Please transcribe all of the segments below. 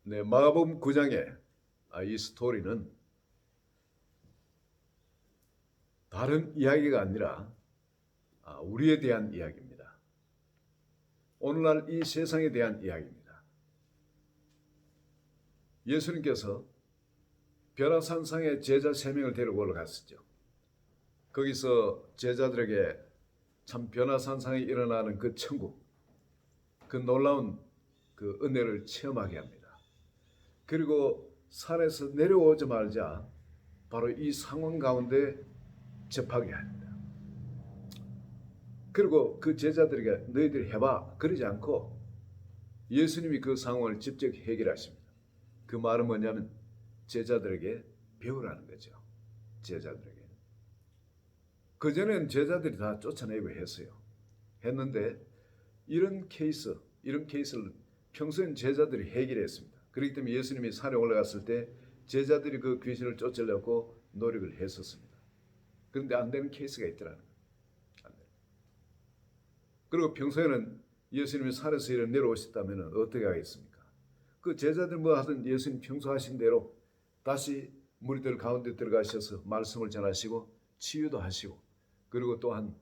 네, 마가복음 9장의 이 스토리는 다른 이야기가 아니라 우리에 대한 이야기입니다. 오늘날 이 세상에 대한 이야기입니다. 예수님께서 벼라산상에 제자 3명을 데리고 올라갔었죠. 거기서 제자들에게 참 벼라산상에 일어나는 그 천국, 그 놀라운 그 은혜를 체험하게 합니다. 그리고 산에서 내려오자마자 바로 이 상황 가운데 접하게 합니다. 그리고 그 제자들에게 너희들이 해봐 그러지 않고 예수님이 그 상황을 직접 해결하십니다. 그 말은 뭐냐면 제자들에게 배우라는 거죠. 제자들에게. 그전엔 제자들이 다 쫓아내고 했는데 이런 케이스를 평소엔 제자들이 해결했습니다. 그렇기 때문에 예수님이 산에 올라갔을 때 제자들이 그 귀신을 쫓으려고 노력을 했었습니다. 그런데 안 되는 케이스가 있더라는 거예요. 그리고 평소에는 예수님이 산에서 내려오셨다면 어떻게 하겠습니까? 그 제자들 뭐 하든 예수님 평소 하신 대로 다시 무리들 가운데 들어가셔서 말씀을 전하시고 치유도 하시고 그리고 또한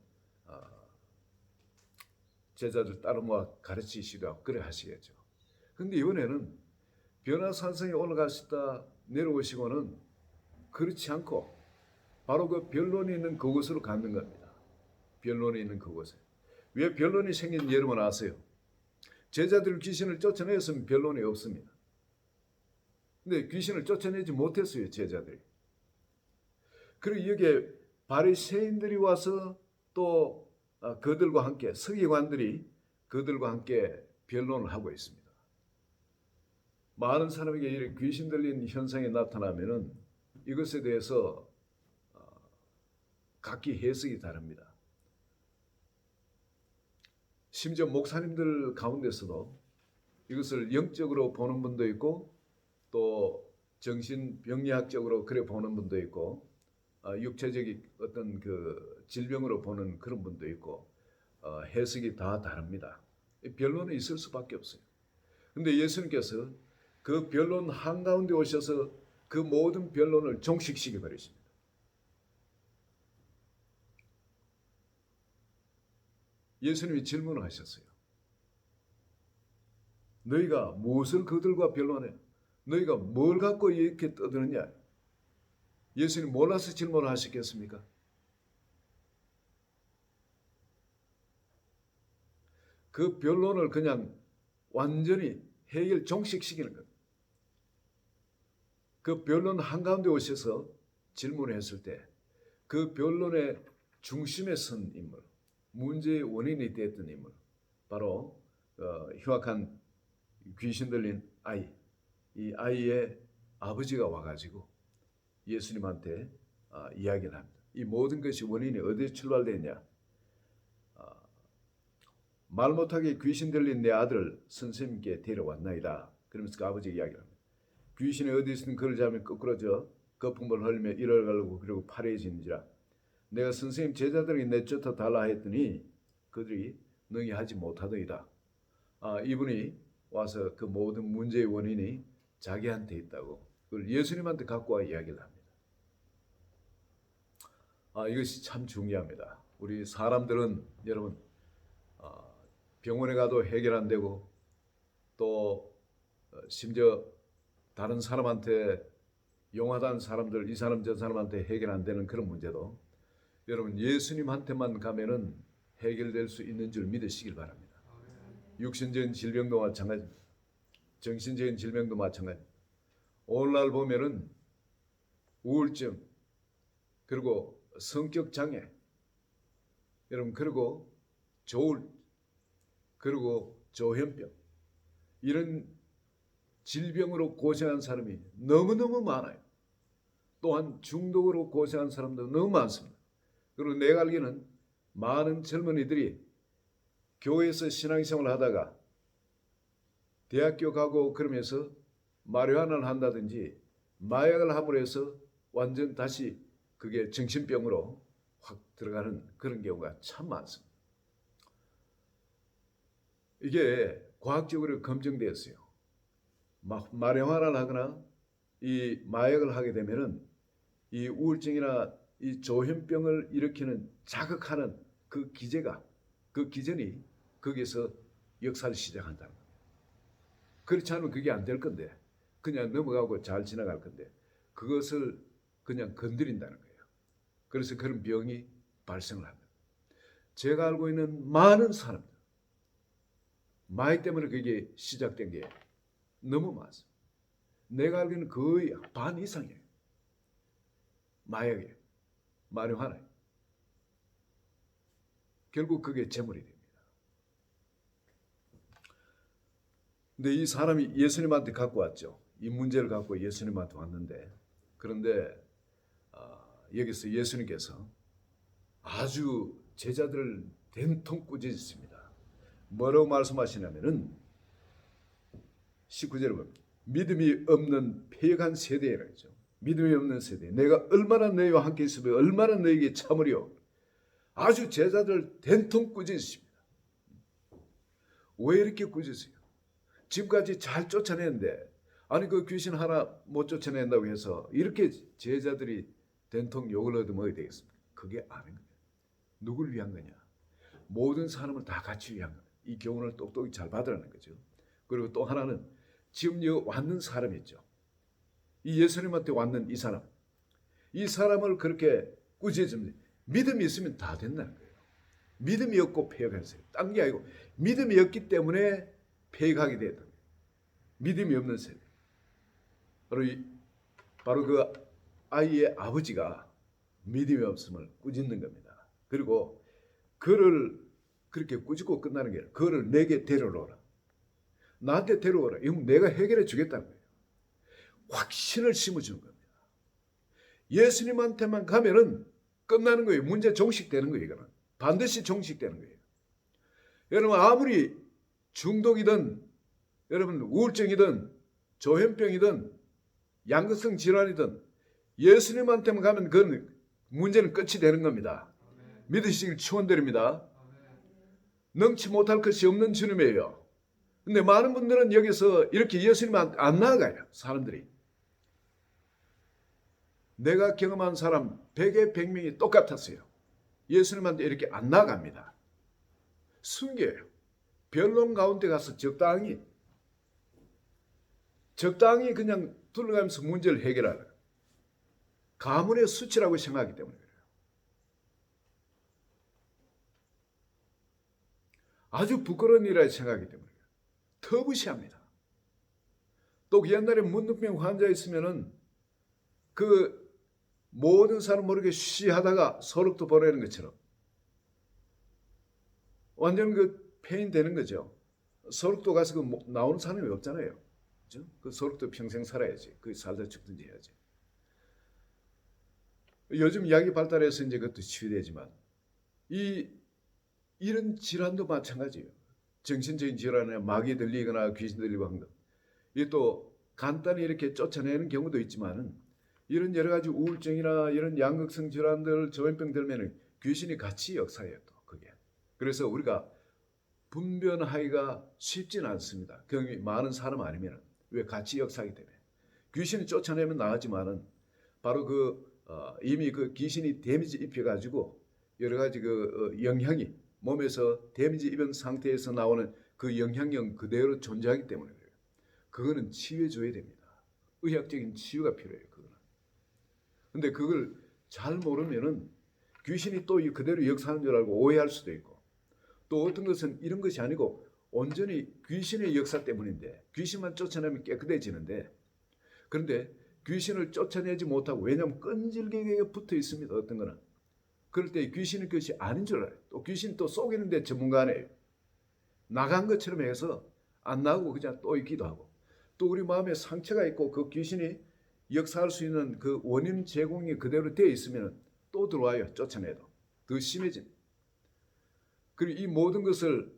제자들 따로 모아 가르치시기도 하고 그래 하시겠죠. 그런데 이번에는 변화산성에 올라가시다 내려오시고는 그렇지 않고 바로 그 변론이 있는 그곳으로 가는 겁니다. 변론이 있는 그곳에. 왜 변론이 생긴 여러분 아세요? 제자들 귀신을 쫓아냈으면 변론이 없습니다. 근데 귀신을 쫓아내지 못했어요, 제자들이. 그리고 여기에 바리새인들이 와서 또 그들과 함께 서기관들이 그들과 함께 변론을 하고 있습니다. 많은 사람에게 이렇게 귀신 들린 현상이 나타나면은 이것에 대해서 각기 해석이 다릅니다. 심지어 목사님들 가운데서도 이것을 영적으로 보는 분도 있고 또 정신병리학적으로 그래 보는 분도 있고 육체적인 어떤 그 질병으로 보는 그런 분도 있고 해석이 다 다릅니다. 변론은 있을 수밖에 없어요. 그런데 예수님께서 그 변론 한가운데 오셔서 그 모든 변론을 종식시켜 버리십니다. 예수님이 질문을 하셨어요. 너희가 무엇을 그들과 변론해? 너희가 뭘 갖고 이렇게 떠드느냐? 예수님 몰라서 질문을 하셨겠습니까? 그 변론을 그냥 완전히 해결 종식시키는 것. 그 변론 한가운데 오셔서 질문을 했을 때 그 변론의 중심에 선 인물, 문제의 원인이 되었던 인물, 바로 흉악한 귀신 들린 아이, 이 아이의 아버지가 와가지고 예수님한테 이야기를 합니다. 이 모든 것이 원인이 어디에 출발되냐? 말 못하게 귀신 들린 내 아들을 선생님께 데려왔나이다. 그러면서 그 아버지가 이야기를 합니다. 귀신이 어디 있으든 그를 잡으면 거꾸러져 거품을 흘리며 일어가려고 그리고 파래진지라. 내가 선생님 제자들에게 내쫓아 달라 했더니 그들이 능히 하지 못하더이다. 이분이 와서 그 모든 문제의 원인이 자기한테 있다고 그걸 예수님한테 갖고 와 이야기를 합니다. 이것이 참 중요합니다. 우리 사람들은 여러분 병원에 가도 해결 안 되고 또 심지어 다른 사람한테 용하다는 사람들 이 사람 저 사람한테 해결 안 되는 그런 문제도 여러분 예수님한테만 가면은 해결될 수 있는 줄 믿으시길 바랍니다. 육신적인 질병도 마찬가지입니다. 정신적인 질병도 마찬가지입니다. 오늘날 보면은 우울증 그리고 성격 장애 여러분 그리고 그리고 조현병 이런 질병으로 고생한 사람이 너무너무 많아요. 또한 중독으로 고생한 사람도 너무 많습니다. 그리고 내가 알기는 많은 젊은이들이 교회에서 신앙생활을 하다가 대학교 가고 그러면서 마리화나를 한다든지 마약을 함으로 해서 완전 다시 그게 정신병으로 확 들어가는 그런 경우가 참 많습니다. 이게 과학적으로 검증되었어요. 마리화나를 하거나 이 마약을 하게 되면은 이 우울증이나 이 조현병을 일으키는 자극하는 그 기전이 거기에서 역사를 시작한다는 거예요. 그렇지 않으면 그게 안 될 건데 그냥 넘어가고 잘 지나갈 건데 그것을 그냥 건드린다는 거예요. 그래서 그런 병이 발생을 합니다. 제가 알고 있는 많은 사람들 마약 때문에 그게 시작된 게 너무 많습니다. 내가 알기로는 거의 반 이상이에요. 마약이에요. 마리화나예요. 결국 그게 재물이 됩니다. 근데 이 사람이 예수님한테 갖고 왔죠. 이 문제를 갖고 예수님한테 왔는데 그런데 여기서 예수님께서 아주 제자들을 된통 꾸짖으십니다. 뭐라고 말씀하시냐면은 19절에 보면 믿음이 없는 폐역한 세대라고 했죠. 믿음이 없는 세대. 내가 얼마나 너희와 함께 있으며 얼마나 너희에게 참으리요. 아주 제자들 된통 꾸짖으십니다. 왜 이렇게 꾸짖으세요? 지금까지 잘 쫓아냈는데 아니 그 귀신 하나 못 쫓아낸다고 해서 이렇게 제자들이 된통 욕을 얻으면 어떻게 되겠습니까? 그게 아닌 거예요. 누굴 위한 거냐? 모든 사람을 다 같이 위한 거예요. 이 교훈을 똑똑히 잘 받으라는 거죠. 그리고 또 하나는 지금 여기 왔는 사람이 있죠. 이 예수님한테 왔는 이 사람을 그렇게 꾸짖으면 믿음이 있으면 다 된다는 거예요. 믿음이 없고 폐역하세요. 딴 게 아니고 믿음이 없기 때문에 폐역하게 됐다. 믿음이 없는 세대. 바로 그 아이의 아버지가 믿음이 없음을 꾸짖는 겁니다. 그리고 그를 그렇게 꾸짖고 끝나는 게 아니라 그를 내게 데려오라. 나한테 데려오라. 이건 내가 해결해 주겠다는 거예요. 확신을 심어주는 겁니다. 예수님한테만 가면은 끝나는 거예요. 문제 종식되는 거예요. 이거는 반드시 종식되는 거예요. 여러분 아무리 중독이든 여러분 우울증이든 조현병이든 양극성 질환이든 예수님한테만 가면 그 문제는 끝이 되는 겁니다. 믿으시길 축원드립니다. 능치 못할 것이 없는 주님이에요. 근데 많은 분들은 여기서 이렇게 예수님한테 안 나아가요. 사람들이. 내가 경험한 사람 100에 100명이 똑같았어요. 예수님한테 이렇게 안 나아갑니다. 숨겨요. 변론 가운데 가서 적당히 그냥 둘러가면서 문제를 해결하는 가문의 수치라고 생각하기 때문에 그래요. 아주 부끄러운 일이라 생각하기 때문에 그래요. 터부시합니다. 또 옛날에 문둥병 환자 있으면은 그 모든 사람 모르게 쉬하다가 소록도 보내는 것처럼 완전 그 폐인 되는 거죠. 소록도 가서 그 나오는 사람이 없잖아요. 그죠? 그 소록도 평생 살아야지. 그 살다 죽든지 해야지. 요즘 약이 발달해서 이제 그것도 치유되지만 이런 질환도 마찬가지예요. 정신적인 질환에 마귀 들리거나 귀신 들리고 한 것. 이게 또 간단히 이렇게 쫓아내는 경우도 있지만은 이런 여러 가지 우울증이나 이런 양극성 질환들, 조현병 들면은 귀신이 같이 역사해요. 또 그게. 그래서 우리가 분별하기가 쉽지는 않습니다. 경험이 많은 사람 아니면 왜 같이 역사하기 때문에 귀신이 쫓아내면 나가지만은 바로 이미 그 귀신이 데미지 입혀가지고 여러 가지 영향이 몸에서 데미지 입은 상태에서 나오는 그 영향력 그대로 존재하기 때문에 그래요. 그거는 치유해 줘야 됩니다. 의학적인 치유가 필요해요. 그거는. 근데 그걸 잘 모르면은 귀신이 또 그대로 역사하는 줄 알고 오해할 수도 있고 또 어떤 것은 이런 것이 아니고 온전히 귀신의 역사 때문인데 귀신만 쫓아내면 깨끗해지는데 그런데 귀신을 쫓아내지 못하고 왜냐하면 끈질기게 붙어 있습니다. 어떤 거는. 그럴 때 귀신의 것이 아닌 줄 알아요. 또 귀신 또 속이는데 전문가네요. 나간 것처럼 해서 안 나오고 그냥 또 있기도 하고 또 우리 마음에 상처가 있고 그 귀신이 역사할 수 있는 그 원인 제공이 그대로 되어 있으면 또 들어와요. 쫓아내도. 더 심해집니다. 그리고 이 모든 것을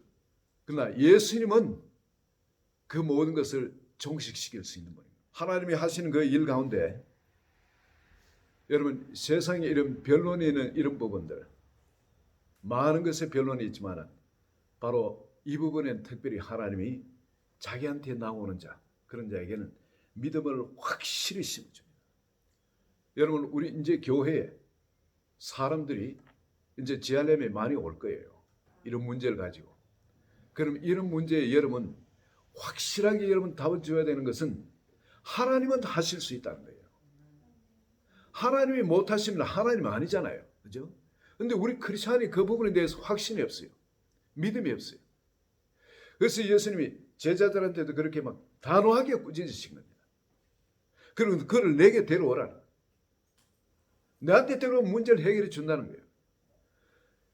그러나 예수님은 그 모든 것을 종식시킬 수 있는 분입니다. 하나님이 하시는 그 일 가운데 여러분 세상에 이런 변론이 있는 이런 부분들 많은 것에 변론이 있지만 바로 이 부분엔 특별히 하나님이 자기한테 나오는 자 그런 자에게는 믿음을 확실히 심어줍니다. 여러분, 우리 이제 교회에 사람들이 이제 JRM에 많이 올 거예요. 이런 문제를 가지고. 그럼 이런 문제에 여러분 확실하게 여러분 답을 줘야 되는 것은 하나님은 하실 수 있다는 거예요. 하나님이 못하시면 하나님 아니잖아요. 그죠? 근데 우리 크리스찬이 그 부분에 대해서 확신이 없어요. 믿음이 없어요. 그래서 예수님이 제자들한테도 그렇게 막 단호하게 꾸짖으신 겁니다. 그럼 그를 내게 데려오라. 나한테 데려오면 문제를 해결해 준다는 거예요.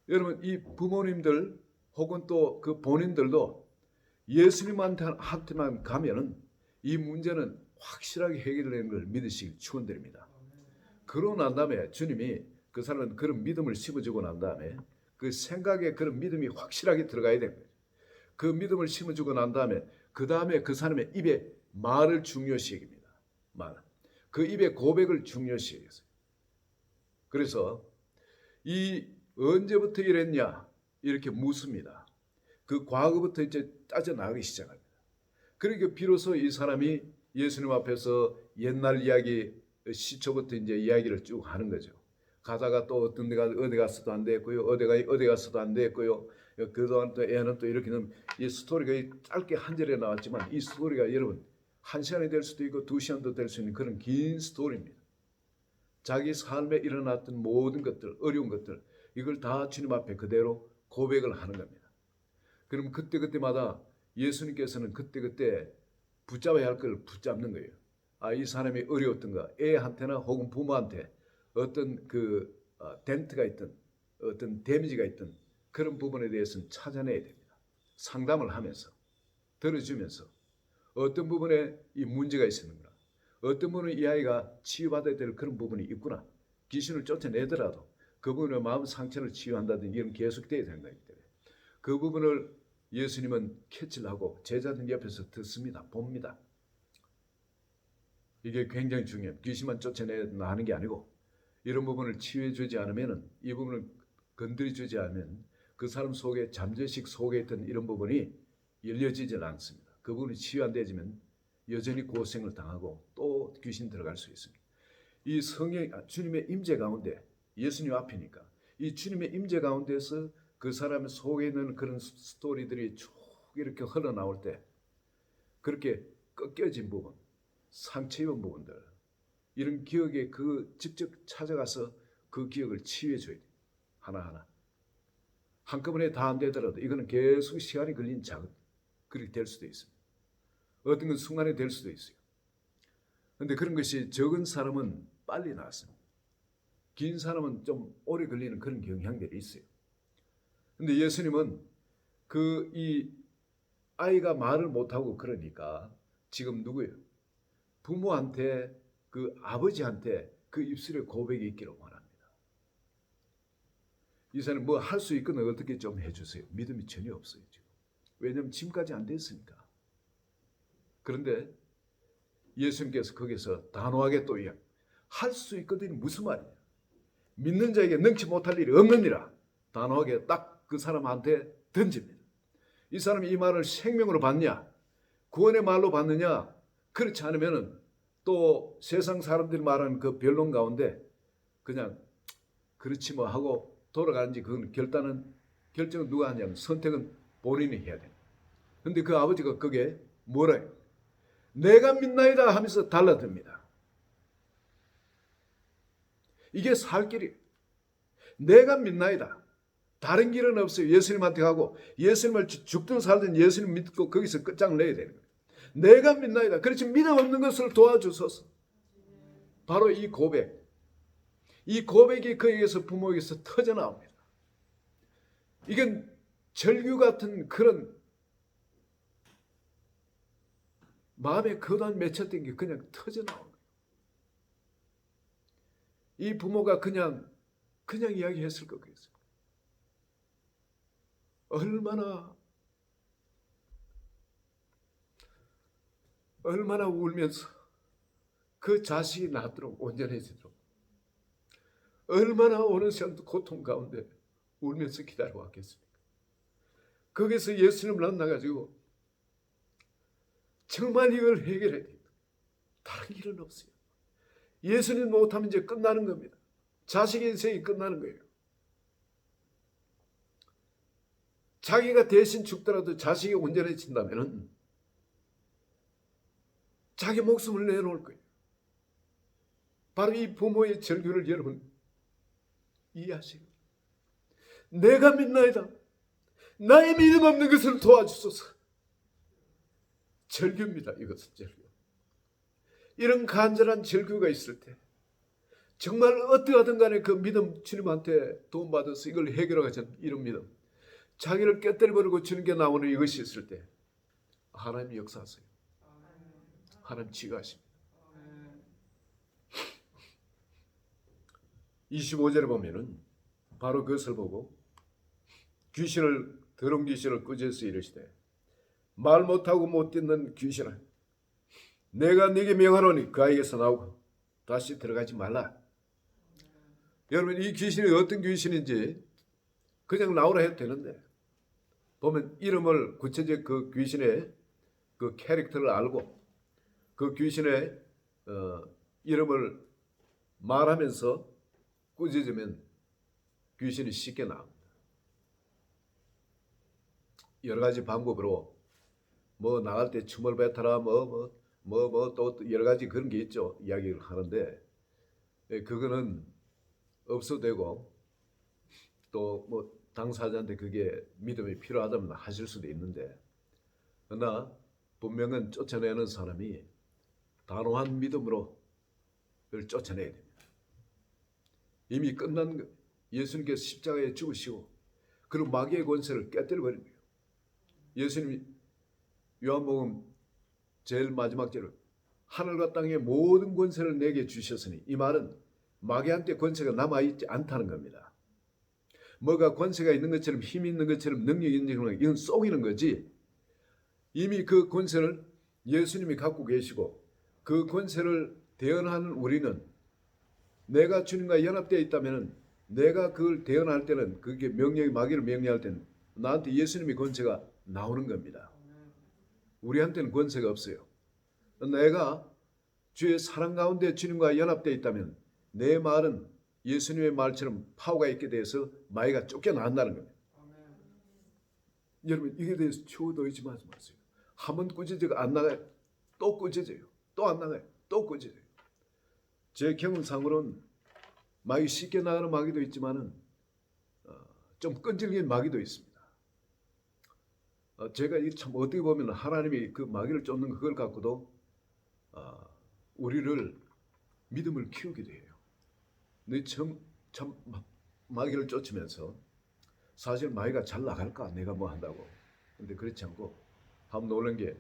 여러분, 이 부모님들 혹은 또 그 본인들도 예수님한테만 가면은 이 문제는 확실하게 해결되는 걸 믿으시길 축원드립니다. 그러고 난 다음에 주님이 그 사람은 그런 믿음을 심어주고 난 다음에 그 생각에 그런 믿음이 확실하게 들어가야 되는 거예요. 그 믿음을 심어주고 난 다음에 그 다음에 그 사람의 입에 말을 중요시 여깁니다. 말. 그 입에 고백을 중요시 여겼어요. 그래서 이 언제부터 이랬냐 이렇게 묻습니다. 그 과거부터 이제 따져나가기 시작합니다. 그러니까 비로소 이 사람이 예수님 앞에서 옛날 이야기 시초부터 이제 이야기를 쭉 하는 거죠. 가다가 또 어떤 데가 어디 갔어도 안 됐고요. 어디 갔어도 안 됐고요. 그동안 또 애는 또 이렇게 이 스토리가 짧게 한 절에 나왔지만 이 스토리가 여러분 1시간이 될 수도 있고 2시간도 될 수 있는 그런 긴 스토리입니다. 자기 삶에 일어났던 모든 것들, 어려운 것들 이걸 다 주님 앞에 그대로 고백을 하는 겁니다. 그럼 그때마다 예수님께서는 그때 붙잡아야 할 걸 붙잡는 거예요. 이 사람이 어려웠던가 애한테나 혹은 부모한테 어떤 그 덴트가 있든 어떤 데미지가 있든 그런 부분에 대해서는 찾아내야 됩니다. 상담을 하면서 들어주면서 어떤 부분에 이 문제가 있었는가, 어떤 부분은 이 아이가 치유받아야 될 그런 부분이 있구나. 귀신을 쫓아내더라도 그 부분의 마음 상처를 치유한다든지 이런 계속돼야 된다. 그 부분을 예수님은 캐치를 하고 제자들 옆에서 듣습니다. 봅니다. 이게 굉장히 중요해요. 귀신만 쫓아내야 하는 게 아니고 이런 부분을 치유해 주지 않으면 이 부분을 건드려 주지 않으면 그 사람 속에 잠재식 속에 있던 이런 부분이 열려지질 않습니다. 그 부분이 치유 안 되지면 여전히 고생을 당하고 또 귀신 들어갈 수 있습니다. 이 주님의 임재 가운데 예수님 앞이니까 이 주님의 임재 가운데서 그 사람 속에 있는 그런 스토리들이 쭉 이렇게 흘러나올 때 그렇게 꺾여진 부분, 상처 입은 부분들 이런 기억에 그 직접 찾아가서 그 기억을 치유해 줘야 돼요. 하나하나. 한꺼번에 다 안 되더라도 이거는 계속 시간이 걸린 작업 그렇게 될 수도 있습니다. 어떤 건 순간에 될 수도 있어요. 그런데 그런 것이 적은 사람은 빨리 나왔습니다. 긴 사람은 좀 오래 걸리는 그런 경향들이 있어요. 근데 예수님은 이 아이가 말을 못하고 그러니까 지금 누구예요? 부모한테 그 아버지한테 그 입술에 고백이 있기를 원합니다. 이 사람은 뭐 할 수 있거나 어떻게 좀 해주세요. 믿음이 전혀 없어요. 지금. 왜냐하면 지금까지 안 됐으니까. 그런데 예수님께서 거기서 단호하게 또 할 수 있거든요. 무슨 말이냐. 믿는 자에게 능치 못할 일이 없느니라. 단호하게 딱 그 사람한테 던집니다. 이 사람이 이 말을 생명으로 받냐? 구원의 말로 받느냐? 그렇지 않으면 또 세상 사람들이 말하는 그 변론 가운데 그냥 그렇지 뭐 하고 돌아가는지 그건 결정은 누가 하냐면 선택은 본인이 해야 됩니다. 근데 그 아버지가 그게 뭐라 해요? 내가 믿나이다 하면서 달라듭니다. 이게 살 길이에요. 내가 믿나이다. 다른 길은 없어요. 예수님한테 가고 예수님을 죽든 살든 예수님 믿고 거기서 끝장내야 되는 거예요. 내가 믿나이다. 그렇지 믿음 없는 것을 도와주소서. 바로 이 고백. 이 고백이 그에게서 부모에게서 터져나옵니다. 이건 절규 같은 그런 마음에 거단 맺혔던 게 그냥 터져나온 거예요. 이 부모가 그냥 이야기했을 거겠어요. 얼마나 울면서 그 자식이 낫도록 온전해지도록 얼마나 오는 시간 고통 가운데 울면서 기다려왔겠습니까? 거기서 예수님을 만나가지고 정말 이걸 해결해야 됩니다. 다른 길은 없어요. 예수님 못하면 이제 끝나는 겁니다. 자식의 인생이 끝나는 거예요. 자기가 대신 죽더라도 자식이 온전해진다면 자기 목숨을 내놓을 거예요. 바로 이 부모의 절규를 여러분 이해하시고, 내가 믿나이다. 나의 믿음 없는 것을 도와주소서. 절규입니다. 이것은 절규. 이런 간절한 절규가 있을 때 정말 어떠하든 간에 그 믿음, 주님한테 도움받아서 이걸 해결하자는 이런 믿음, 자기를 깨뜨려버리고 주님께 나오는 이것이 있을 때 하나님 역사하세요. 하나님 지가하십니다. 25절에 보면은 바로 그것을 보고 더러운 귀신을 꾸짖어서 이르시되, 말 못하고 못 듣는 귀신아, 내가 네게 명하노니 그 아이에게서 나오고 다시 들어가지 말라. 여러분, 이 귀신이 어떤 귀신인지 그냥 나오라 해도 되는데, 보면 이름을 구체적 그 귀신의 그 캐릭터를 알고 그 귀신의 이름을 말하면서 꾸짖으면 귀신이 쉽게 나옵니다. 여러 가지 방법으로 뭐 나갈 때 춤을 뱉어라 또 여러 가지 그런 게 있죠. 이야기를 하는데 그거는 없어도 되고, 또 뭐 당사자한테 그게 믿음이 필요하다면 하실 수도 있는데, 그러나 분명은 쫓아내는 사람이 단호한 믿음으로 그걸 쫓아내야 됩니다. 이미 끝난 예수님께서 십자가에 죽으시고 그리고 마귀의 권세를 깨뜨려버린 거예요. 예수님이 요한복음 제일 마지막 절을 하늘과 땅의 모든 권세를 내게 주셨으니, 이 말은 마귀한테 권세가 남아있지 않다는 겁니다. 뭐가 권세가 있는 것처럼 힘이 있는 것처럼 능력이 있는 것처럼 이건 속이는 거지, 이미 그 권세를 예수님이 갖고 계시고 그 권세를 대언하는 우리는, 내가 주님과 연합되어 있다면 내가 그걸 대언할 때는, 그게 명령이 마귀를 명령할 때는 나한테 예수님의 권세가 나오는 겁니다. 우리한테는 권세가 없어요. 내가 주의 사랑 가운데 주님과 연합되어 있다면 내 말은 예수님의 말처럼 파워가 있게 돼서 마귀가 쫓겨난다는 겁니다. 여러분, 이게 대해서 추호도 의심하지 마세요. 한번 꾸짖어가 안 나가요. 또 꾸짖어요. 또 안 나가요. 또 꾸짖어요. 제 경험상으로는 마귀 쉽게 나가는 마귀도 있지만은 좀 끈질긴 마귀도 있습니다. 제가 참 어떻게 보면 하나님이 그 마귀를 쫓는 그걸 갖고도 우리를 믿음을 키우기도 해요. 너 참 마귀를 쫓으면서 사실 마귀가 잘 나갈까? 내가 뭐 한다고. 근데 그렇지 않고, 한번 놀란 게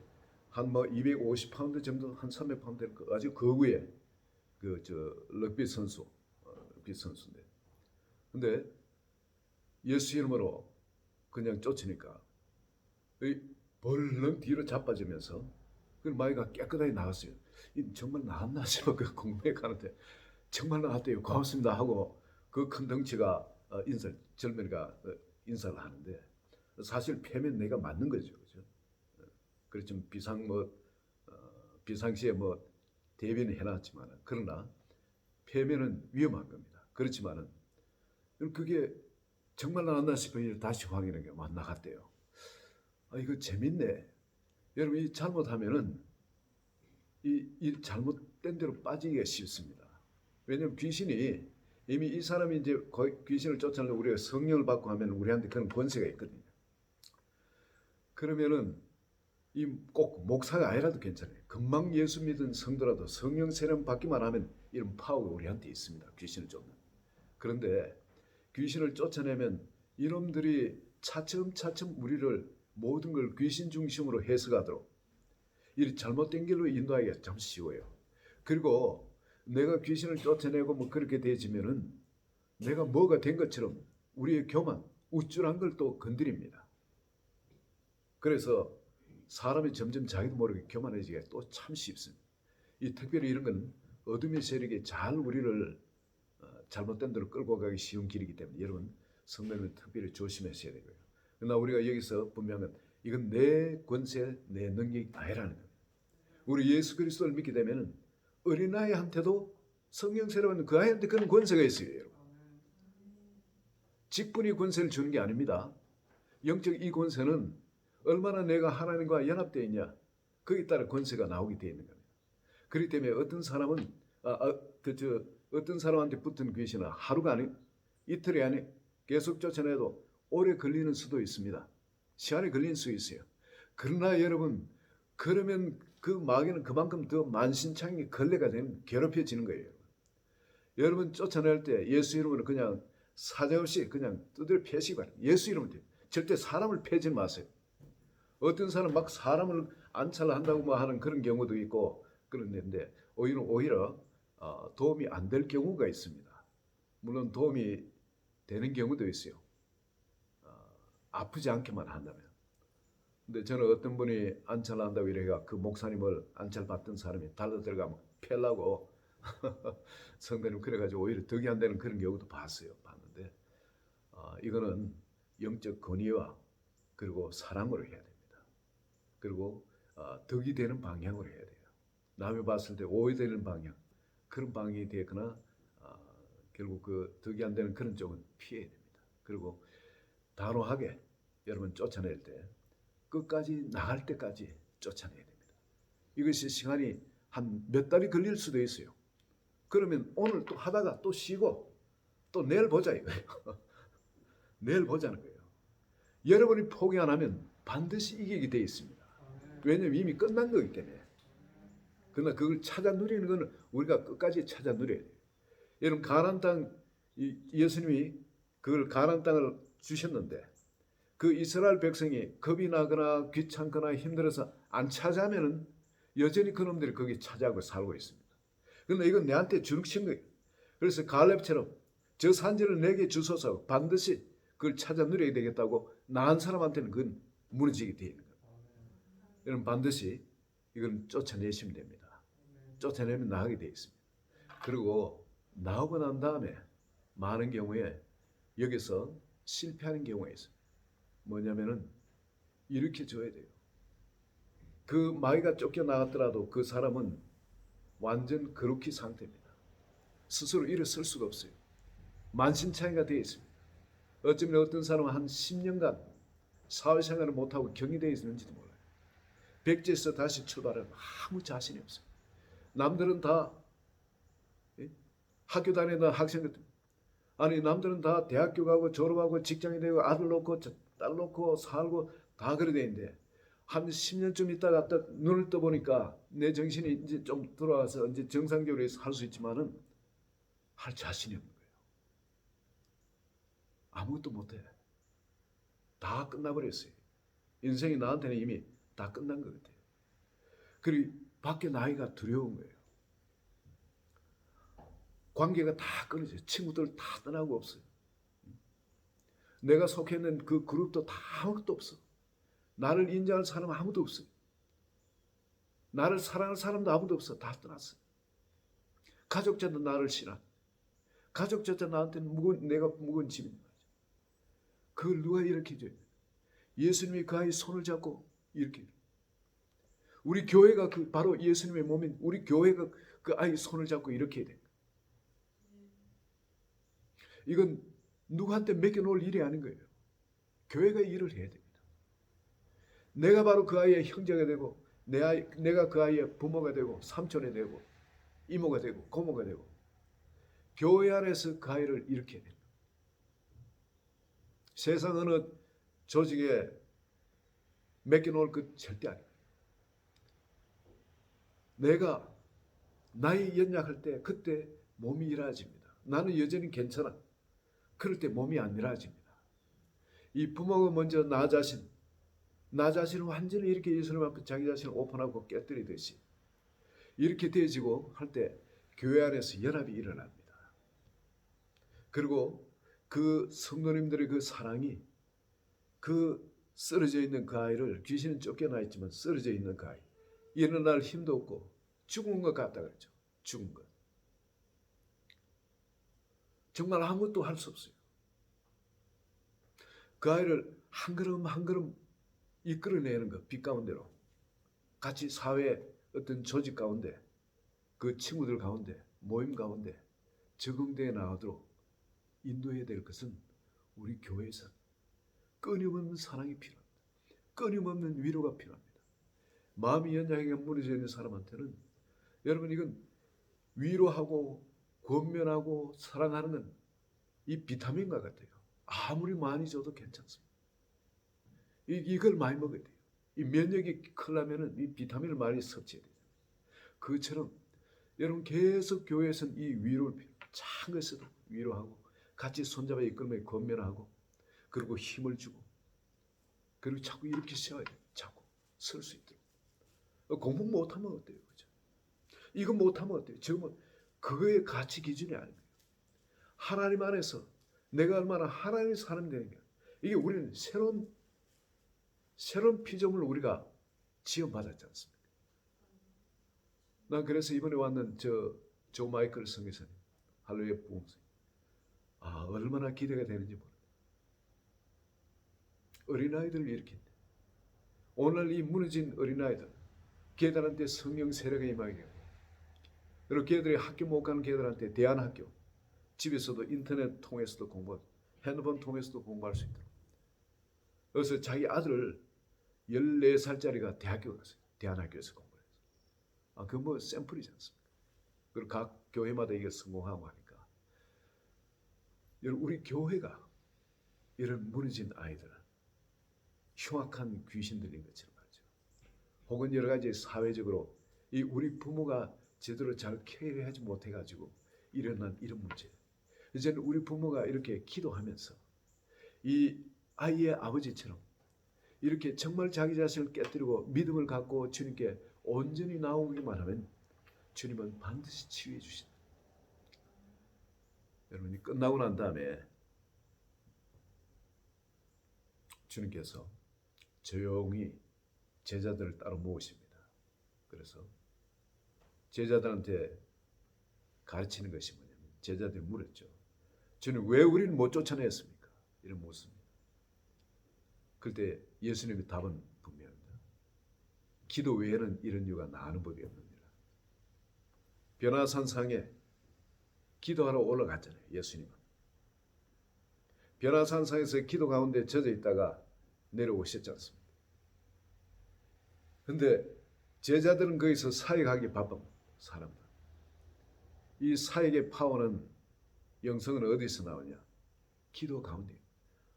한 뭐 250파운드 정도, 한 300파운드 될 거, 아주 거구의 럭비 선수인데, 근데 예수 이름으로 그냥 쫓으니까 벌렁 뒤로 자빠지면서 그 마귀가 깨끗하게 나갔어요. 정말 나았나 싶어. 그 공부에 가는데 정말 나았대요. 고맙습니다 하고 그 큰 덩치가 젊은이가 인사를 하는데, 사실 패면 내가 맞는 거죠, 그죠? 그렇죠. 비상시에 대비는 해놨지만, 그러나 패면은 위험한 겁니다. 그렇지만은 그게 정말 나왔나 싶으니 다시 확인한 게 나갔대요. 이거 재밌네. 여러분, 이 잘못하면은 이 잘못된 대로 빠지기가 쉽습니다. 왜냐하면 귀신이 이미 이 사람이 이제 귀신을 쫓아내려고 우리가 성령을 받고 하면 우리한테 그런 권세가 있거든요. 그러면은 이 꼭 목사가 아니라도 괜찮아요. 금방 예수 믿은 성도라도 성령 세례 받기만 하면 이런 파워가 우리한테 있습니다. 귀신을 쫓는. 그런데 귀신을 쫓아내면 이놈들이 차츰차츰 우리를 모든 걸 귀신 중심으로 해석하도록, 이 잘못된 길로 인도하기가 참 쉬워요. 그리고 내가 귀신을 쫓아내고 그렇게 되지면은 내가 뭐가 된 것처럼 우리의 교만, 우쭐한 걸 또 건드립니다. 그래서 사람이 점점 자기도 모르게 교만해지기가 또 참 쉽습니다. 특별히 이런 건 어둠의 세력이 잘 우리를 잘못된 대로 끌고 가기 쉬운 길이기 때문에 여러분, 성도는 특별히 조심하셔야 되고요. 그러나 우리가 여기서 분명한 이건 내 권세, 내 능력이 아니라는 겁니다. 우리 예수 그리스도를 믿게 되면 어린아이한테도 성령 세례 받는 그 아이한테 그런 권세가 있어요. 여러분. 직분이 권세를 주는 게 아닙니다. 영적 이 권세는 얼마나 내가 하나님과 연합되어 있냐, 거기에 따라 권세가 나오게 되어 있는 겁니다. 그렇기 때문에 어떤 사람은 어떤 사람한테 붙은 귀신은 하루가 아니 이틀이 아니 계속 쫓아내도 오래 걸리는 수도 있습니다. 시간이 걸릴 수 있어요. 그러나 여러분, 그러면 그 마귀는 그만큼 더 만신창이 걸레가 되면 괴롭혀지는 거예요. 여러분 쫓아낼 때 예수 이름으로 그냥 사정없이 그냥 두드려 패시기 바랍니다. 예수 이름으로 절대 사람을 패지 마세요. 어떤 사람 막 사람을 안찰한다고 뭐 하는 그런 경우도 있고 그런데 오히려 도움이 안 될 경우가 있습니다. 물론 도움이 되는 경우도 있어요. 아프지 않게만 한다면. 근데 저는 어떤 분이 안찰한다고 이래가 그 목사님을 안찰받던 사람이 달려 들어가면 패려고 성도님 그래가지고 오히려 덕이 안 되는 그런 경우도 봤는데 이거는 영적 권위와 그리고 사랑으로 해야 됩니다. 그리고 덕이 되는 방향으로 해야 돼요. 남이 봤을 때 오해되는 방향, 그런 방향이 되거나 결국 그 덕이 안 되는 그런 쪽은 피해야 됩니다. 그리고 단호하게 여러분 쫓아낼 때 끝까지 나갈 때까지 쫓아내야 됩니다. 이것이 시간이 한 몇 달이 걸릴 수도 있어요. 그러면 오늘 또 하다가 또 쉬고 또 내일 보자 이거예요. 내일 보자는 거예요. 여러분이 포기 안 하면 반드시 이기게 되어 있습니다. 왜냐하면 이미 끝난 거기 때문에. 그러나 그걸 찾아 누리는 것은 우리가 끝까지 찾아 누려야 돼요. 여러분 가나안 땅 예수님이 그걸 가나안 땅을 주셨는데 그 이스라엘 백성이 겁이 나거나 귀찮거나 힘들어서 안 찾아면은 여전히 그놈들이 거기 찾아가고 살고 있습니다. 그런데 이건 내한테 주신 거예요. 그래서 갈렙처럼 저 산지를 내게 주소서 반드시 그걸 찾아 누려야 되겠다고 나은 사람한테는 그건 무너지게 되어 있는 거예요. 여러분 반드시 이건 쫓아내시면 됩니다. 쫓아내면 나가게 되어 있습니다. 그리고 나오고 난 다음에 많은 경우에 여기서 실패하는 경우가 있어요. 뭐냐면은 이렇게 줘야 돼요. 그 마귀가 쫓겨나갔더라도 그 사람은 완전 거룩히 상태입니다. 스스로 일어설 수가 없어요. 만신창이가 되어 있습니다. 어쩌면 어떤 사람은 한 10년간 사회생활을 못하고 격리되어 있는지도 몰라요. 백지에서 다시 출발하면 아무 자신이 없어요. 남들은 다 학교 다니던 학생들, 아니 남들은 다 대학교 가고 졸업하고 직장이 되고 아들 놓고 딸 놓고 살고 다 그래 되는데 한 10년쯤 있다가 딱 눈을 떠보니까 내 정신이 이제 좀 돌아와서 이제 정상적으로 살 수 있지만은 할 자신이 없는 거예요. 아무것도 못해. 다 끝나버렸어요. 인생이 나한테는 이미 다 끝난 것 같아요. 그리고 밖에 나이가 두려운 거예요. 관계가 다 끊어져요. 친구들 다 떠나고 없어요. 내가 속해 있는 그 그룹도 다 아무것도 없어. 나를 인정할 사람은 아무도 없어요. 나를 사랑할 사람도 아무도 없어. 다 떠났어요. 가족자도 나를 싫어. 가족자도 나한테는 내가 무거운 짐인 거죠. 그걸 누가 일으켜줘요? 예수님이 그 아이 손을 잡고 이렇게. 우리 교회가 바로 예수님의 몸인 우리 교회가 그 아이 손을 잡고 이렇게 해야 돼요. 이건 누구한테 맡겨놓을 일이 아닌 거예요. 교회가 일을 해야 됩니다. 내가 바로 그 아이의 형제가 되고 내가 그 아이의 부모가 되고 삼촌이 되고 이모가 되고 고모가 되고 교회 안에서 그 아이를 일으켜야 됩니다. 세상 어느 조직에 맡겨놓을 것 절대 아니에요. 내가 나이 연약할 때 그때 몸이 일어집니다. 나는 여전히 괜찮아. 그럴 때 몸이 안 일어집니다. 이 부모가 먼저 나 자신을 완전히 이렇게 예수님 앞에 자기 자신을 오픈하고 깨뜨리듯이 이렇게 되어지고 할 때 교회 안에서 연합이 일어납니다. 그리고 그 성도님들의 그 사랑이 그 쓰러져 있는 그 아이를 귀신은 쫓겨나 있지만 쓰러져 있는 그 아이 일어날 힘도 없고 죽은 것 같다 그랬죠. 죽은 것. 정말 아무것도 할 수 없어요. 그 아이를 한 걸음 한 걸음 이끌어내는 것, 빛 가운데로 같이 사회에 어떤 조직 가운데, 그 친구들 가운데, 모임 가운데 적응되어 나가도록 인도해야 될 것은 우리 교회에서 끊임없는 사랑이 필요합니다. 끊임없는 위로가 필요합니다. 마음이 연약하게 무너져 있는 사람한테는 여러분 이건 위로하고 권면하고 사랑하는 이 비타민과 같아요. 아무리 많이 줘도 괜찮습니다. 이걸 많이 먹어야 돼요. 이 면역이 크려면은 이 비타민을 많이 섭취해야 돼요. 그것처럼 여러분 계속 교회에서는 이 위로를 작은 것에도 위로하고 같이 손잡아 이끌며 권면하고 그리고 힘을 주고 그리고 자꾸 이렇게 세워야 돼요. 자꾸 설 수 있도록. 공부 못하면 어때요? 그죠? 이거 못하면 어때요? 지금은 그거의 가치 기준이 아닙니다. 하나님 안에서 내가 얼마나 하나님의 사람이 되는 게 이게 우리는 새로운 피조물을 우리가 지원받았지 않습니까? 난 그래서 이번에 왔는 조 마이클 성교사님, 할렐루야 부흥사, 얼마나 기대가 되는지 모릅니다. 어린아이들을 일으킨다. 오늘 이 무너진 어린아이들, 걔들한테 성령 세례가 임하게 하고, 그리고 걔들이 학교 못 가는 걔들한테 대안학교, 집에서도 인터넷 통해서도 공부하고, 핸드폰 통해서도 공부할 수 있도록. 그래서 자기 아들을 14살짜리가 대학교 갔어요. 대안학교에서 공부를 했어요. 그 뭐 샘플이지 않습니까? 그리고 각 교회마다 이게 성공하고 하니까. 여러분, 우리 교회가 이런 무너진 아이들, 흉악한 귀신들인 것처럼 말이죠. 혹은 여러 가지 사회적으로 이 우리 부모가 제대로 잘 케어하지 못해가지고 일어난 이런 문제. 이제는 우리 부모가 이렇게 기도하면서 이 아이의 아버지처럼 이렇게 정말 자기 자신을 깨뜨리고 믿음을 갖고 주님께 온전히 나오기만 하면 주님은 반드시 치유해 주신다. 여러분이 끝나고 난 다음에 주님께서 조용히 제자들을 따로 모으십니다. 그래서 제자들한테 가르치는 것이 뭐냐면 제자들이 물었죠. 주님 왜 우리를 못 쫓아냈습니까? 이런 묻습니다. 그때 예수님의 답은 분명합니다. 기도 외에는 이런 이유가 나는 법이 없느니라. 변화산상에 기도하러 올라갔잖아요. 예수님은. 변화산상에서 기도 가운데 젖어 있다가 내려오셨지 않습니까? 근데 제자들은 거기서 사역하기 바쁜 사람들. 이 사역의 파워는 영성은 어디서 나오냐? 기도 가운데.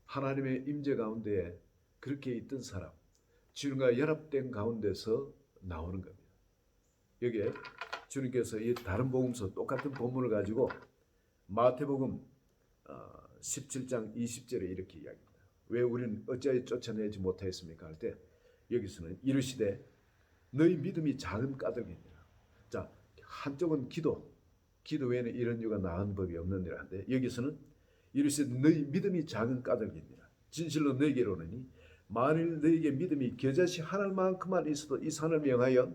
하나님의 임재 가운데 그렇게 있던 사람, 주님과 연합된 가운데서 나오는 겁니다. 여기에 주님께서 이 다른 복음서 똑같은 본문을 가지고 마태복음 17장 20절에 이렇게 이야기합니다. 왜 우리는 어찌하여 쫓아내지 못하였습니까? 할 때 여기서는 이르시되 너희 믿음이 작은 까닭이니라. 자, 한쪽은 기도 외에는 이런 이유가 나은 법이 없느니라 한데 여기서는 이르시되 너희 믿음이 작은 까닭이니라. 진실로 너희에게 이르노니 만일 너희에게 믿음이 겨자씨 하늘만큼만 있어도 이 산을 명하여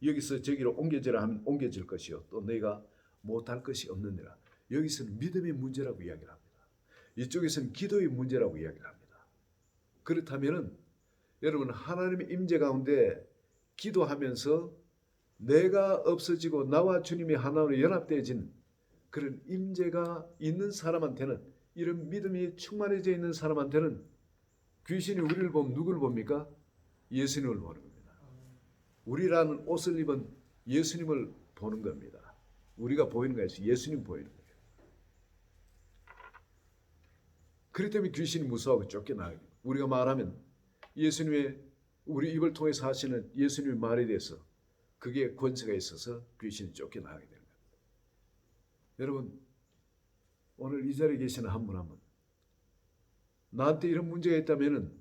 여기서 저기로 옮겨지라 하면 옮겨질 것이요 또 너희가 못할 것이 없느니라. 여기서는 믿음의 문제라고 이야기를 합니다. 이쪽에서는 기도의 문제라고 이야기를 합니다. 그렇다면은 여러분 하나님의 임재 가운데 기도하면서 내가 없어지고 나와 주님이 하나로 연합되어진 그런 임재가 있는 사람한테는 이런 믿음이 충만해져 있는 사람한테는 귀신이 우리를 보면 누구를 봅니까? 예수님을 보는 겁니다. 우리라는 옷을 입은 예수님을 보는 겁니다. 우리가 보이는 것이 예수님 보이는 거예요. 그렇기 때문에 귀신이 무서워하고 쫓겨나요. 우리가 말하면 예수님의 우리 입을 통해서 하시는 예수님의 말에 대해서 그게 권세가 있어서 귀신이 쫓겨나게 되는 겁니다. 여러분 오늘 이 자리에 계시는 한 분 한 분 나한테 이런 문제가 있다면은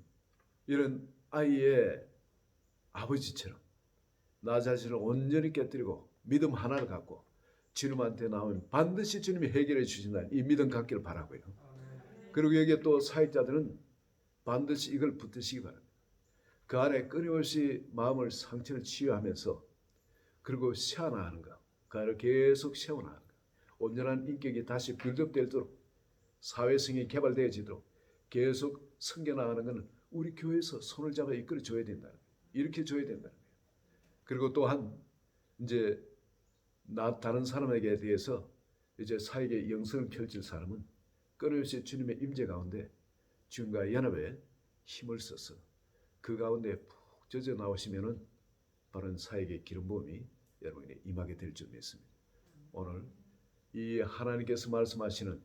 이런 아이의 아버지처럼 나 자신을 온전히 깨뜨리고 믿음 하나를 갖고 주님한테 나오면 반드시 주님이 해결해 주신다. 이 믿음 갖기를 바라고요. 그리고 여기에 또 사역자들은 반드시 이걸 붙드시기 바랍니다. 그 안에 끊임없이 마음을 상처를 치유하면서 그리고 세워나가는 것, 그 안을 계속 세워나가는 것, 온전한 인격이 다시 빌드업되도록 사회성이 개발되어지도록 계속 섬겨나가는 것은 우리 교회에서 손을 잡아 이끌어 줘야 된다는 거예요. 이렇게 줘야 된다는 거예요. 그리고 또한 이제 나 다른 사람에게 대해서 이제 사역의 영성을 펼칠 사람은 끊임없이 주님의 임재 가운데 주님과 연합에 힘을 써서 그 가운데 푹 젖어 나오시면은 바로 사역의 기름 부음이 여러분에게 임하게 될 줄 믿습니다. 오늘 이 하나님께서 말씀하시는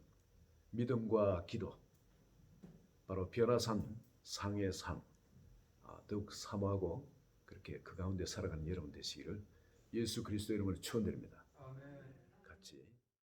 믿음과 기도, 바로 변화산 상의 삶, 더욱 사모하고 그렇게 그 가운데 살아가는 여러분 되시기를 예수 그리스도 이름으로 축원드립니다. 같이